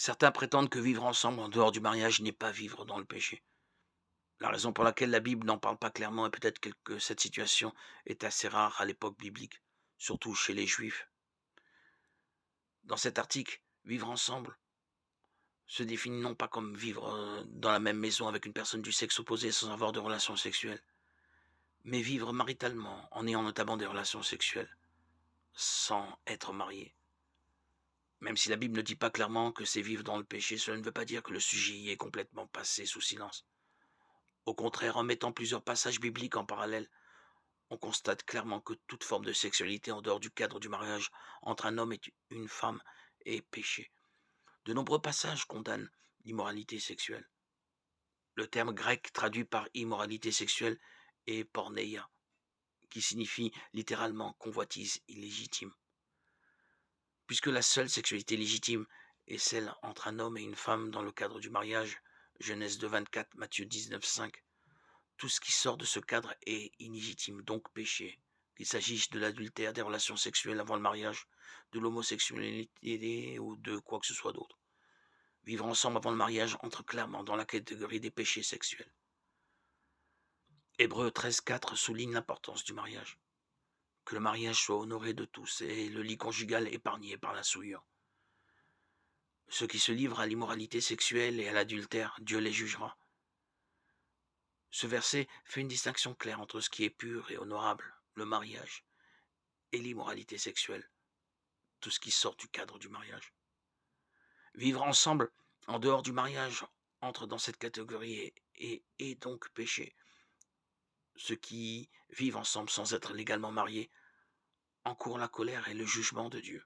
Certains prétendent que vivre ensemble en dehors du mariage n'est pas vivre dans le péché. La raison pour laquelle la Bible n'en parle pas clairement est peut-être que cette situation est assez rare à l'époque biblique, surtout chez les Juifs. Dans cet article, vivre ensemble se définit non pas comme vivre dans la même maison avec une personne du sexe opposé sans avoir de relations sexuelles, mais vivre maritalement en ayant notamment des relations sexuelles sans être marié. Même si la Bible ne dit pas clairement que c'est vivre dans le péché, cela ne veut pas dire que le sujet y est complètement passé sous silence. Au contraire, en mettant plusieurs passages bibliques en parallèle, on constate clairement que toute forme de sexualité en dehors du cadre du mariage entre un homme et une femme est péché. De nombreux passages condamnent l'immoralité sexuelle. Le terme grec traduit par immoralité sexuelle est porneia, qui signifie littéralement convoitise illégitime. Puisque la seule sexualité légitime est celle entre un homme et une femme dans le cadre du mariage, Genèse 2, 24, Matthieu 19, 5, tout ce qui sort de ce cadre est illégitime, donc péché. Qu'il s'agisse de l'adultère, des relations sexuelles avant le mariage, de l'homosexualité ou de quoi que ce soit d'autre. Vivre ensemble avant le mariage entre clairement dans la catégorie des péchés sexuels. Hébreux 13, 4 souligne l'importance du mariage. Que le mariage soit honoré de tous et le lit conjugal épargné par la souillure. Ceux qui se livrent à l'immoralité sexuelle et à l'adultère, Dieu les jugera. Ce verset fait une distinction claire entre ce qui est pur et honorable, le mariage, et l'immoralité sexuelle, tout ce qui sort du cadre du mariage. Vivre ensemble en dehors du mariage entre dans cette catégorie et est donc péché. Ceux qui vivent ensemble sans être légalement mariés encourent la colère et le jugement de Dieu.